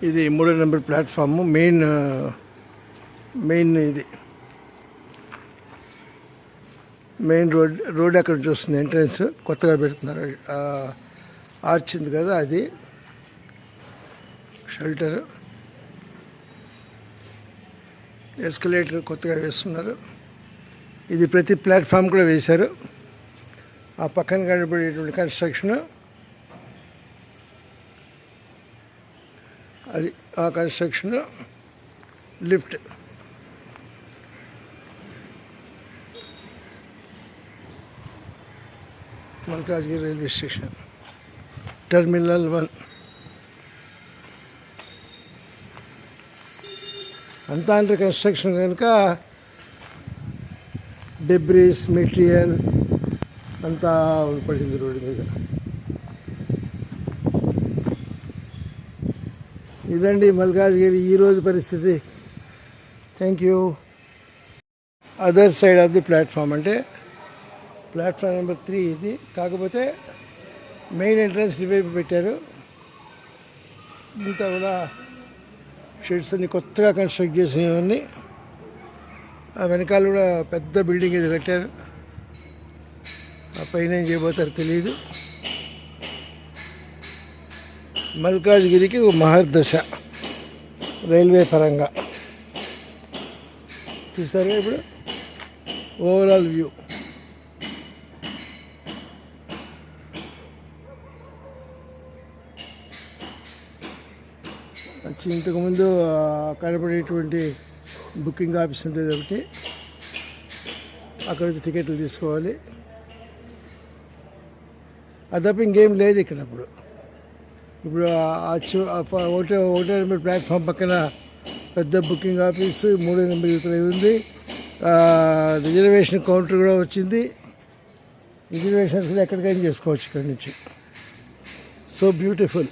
ఇది 3వ number platform main ఇది మెయిన్ రోడ్ అక్కడ నుంచి వస్తుంది. ఎంట్రన్స్ కొత్తగా పెడుతున్నారు. ఆర్చ్ ఉంది కదా, అది షెల్టర్. ఎస్కలేటర్ కొత్తగా వేస్తున్నారు. ఇది ప్రతి ప్లాట్ఫామ్ కూడా వేశారు. ఆ పక్కన కనబడేటువంటి కన్స్ట్రక్షన్ అది. ఆ construction lift. Malkajgiri railway station terminal 1. అంతా అండర్ కన్స్ట్రక్షన్ కనుక డెబ్రీస్ మెటీరియల్ అంతా పడింది రోడ్డు మీద. ఇదండి మల్కాజ్గిరి ఈరోజు పరిస్థితి. Thank you. Other side of the platform అంటే ప్లాట్ఫామ్ నెంబర్ 3 ఇది. కాకపోతే మెయిన్ ఎంట్రన్స్ ఇటువైపు పెట్టారు. ఇంతా కూడా షెడ్స్ అన్ని కొత్తగా కన్స్ట్రక్ట్ చేసినవన్నీ. ఆ వెనకాల కూడా పెద్ద బిల్డింగ్ ఇది కట్టారు. ఆ పైన ఏం చేయబోతారో తెలియదు. మల్కాజ్గిరికి ఒక మహర్దశ రైల్వే పరంగా. చూసారుగా ఇప్పుడు ఓవరాల్ వ్యూ. ఇంతకుముందు కనపడేటువంటి బుకింగ్ ఆఫీస్ ఉండేది ఒకటి. అక్కడ టికెట్లు తీసుకోవాలి. అది తప్ప ఇంకేం లేదు ఇక్కడ. ఇప్పుడు ఒకటో నెంబర్ ప్లాట్ఫామ్ పక్కన పెద్ద బుకింగ్ ఆఫీసు, 3వ నెంబర్ యువతలో ఉంది. రిజర్వేషన్ కౌంటర్ కూడా వచ్చింది. రిజర్వేషన్స్ కూడా ఎక్కడికైనా చేసుకోవచ్చు ఇక్కడి నుంచి. So beautiful.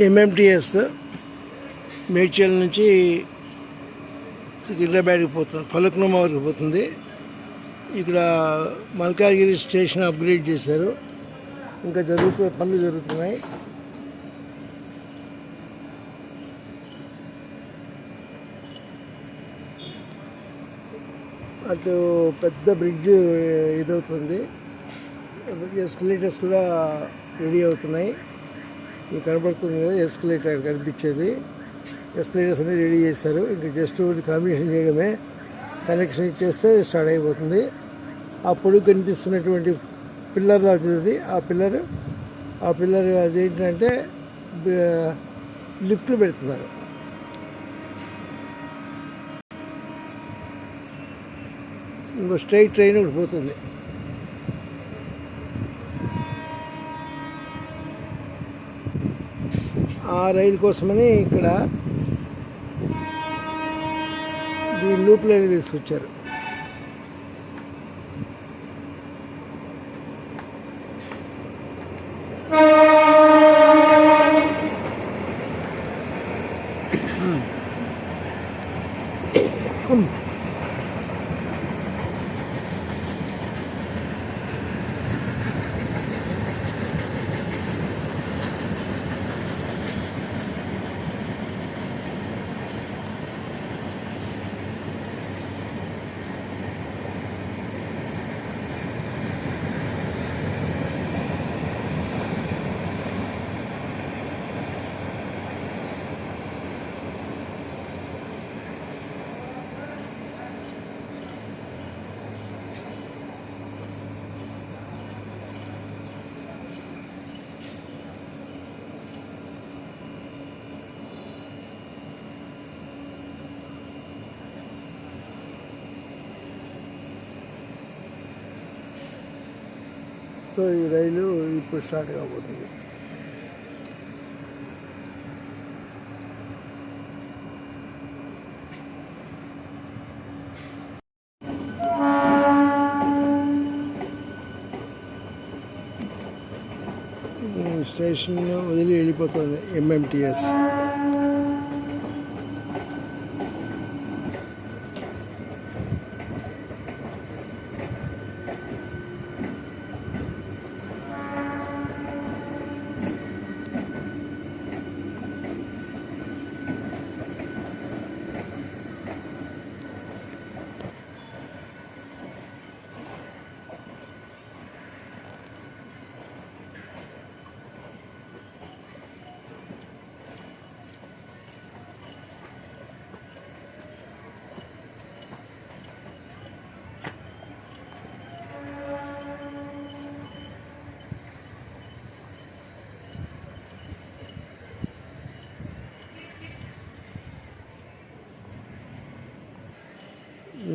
ఎంఎంటీఎస్ మేడ్చల్ నుంచి సికింద్రాబాద్కి పోతుంది, ఫలక్నుమా వరకు పోతుంది. ఇక్కడ మల్కాజ్గిరి స్టేషన్ అప్గ్రేడ్ చేశారు. ఇంకా పనులు జరుగుతున్నాయి. అటు పెద్ద బ్రిడ్జ్ ఇదవుతుంది. ఎస్కలేటర్స్ కూడా రెడీ అవుతున్నాయి. మీకు కనబడుతుంది కదా ఎస్కలేటర్ కనిపించేది. ఎస్కలేటర్స్ అన్నీ రెడీ చేశారు. ఇంకా జస్ట్ కాంబినేషన్ చేయడమే. కనెక్షన్ ఇచ్చేస్తే స్టార్ట్ అయిపోతుంది. అప్పుడు కనిపిస్తున్నటువంటి పిల్లర్ అవుతుంది. ఆ పిల్లర్ అదేంటంటే లిఫ్ట్లు పెడుతున్నారు. ఇంకో స్ట్రైట్ ట్రైన్ ఒకటి పోతుంది. ఆ రైలు కోసమని ఇక్కడ దీని లూప్ లైన్ తీసుకొచ్చారు. సో ఈ రైలు ఇప్పుడు స్టార్ట్ కాబోతుంది. స్టేషన్ వదిలి వెళ్ళిపోతుంది ఎంఎంటిఎస్.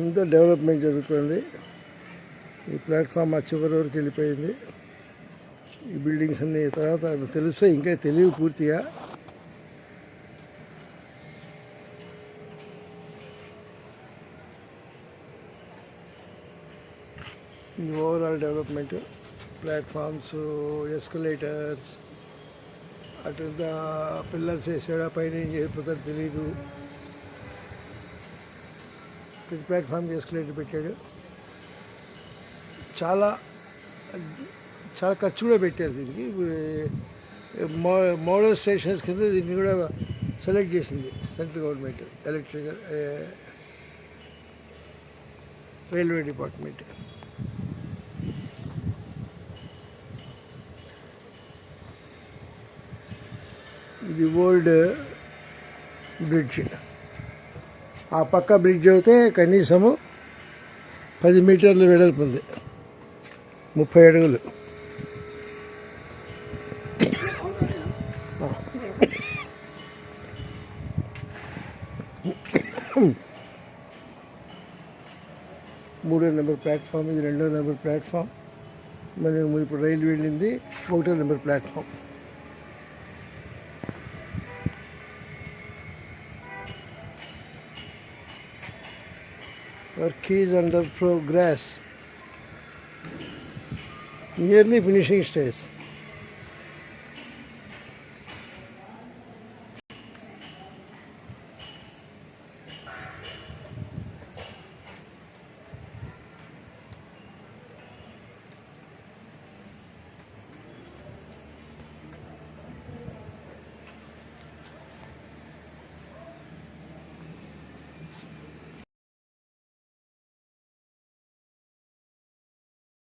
ఇంత డెవలప్మెంట్ జరుగుతుంది. ఈ ప్లాట్ఫామ్ ఆ చివరి వరకు వెళ్ళిపోయింది. ఈ బిల్డింగ్స్ అన్ని తర్వాత తెలుస్తాయి, ఇంకా తెలియవు పూర్తిగా. ఇది ఓవరాల్ డెవలప్మెంట్. ప్లాట్ఫామ్స్, ఎస్కలేటర్స్, అటు పిల్లర్స్ వేసాడా, పైన ఏం చేయకపోతారో తెలీదు. ప్రతి ప్లాట్ఫామ్కి ఎస్కలేటర్ పెట్టాడు. చాలా చాలా ఖర్చు కూడా పెట్టారు దీనికి. మోడల్ స్టేషన్స్ కింద దీన్ని కూడా సెలెక్ట్ చేసింది central government, electrical railway department. ఇది ఓల్డ్ బ్రిడ్జ్. ఆ పక్క బ్రిడ్జ్ అయితే కనీసము 10 మీటర్లు వెడల్పు ఉంది, 30 అడుగులు. మూడో నెంబర్ ప్లాట్ఫామ్, ఇది 2వ నెంబర్ ప్లాట్ఫామ్. మనం ఇప్పుడు రైలు వెళ్ళింది 1వ number platform. Work is under progress. Nearly finishing stage.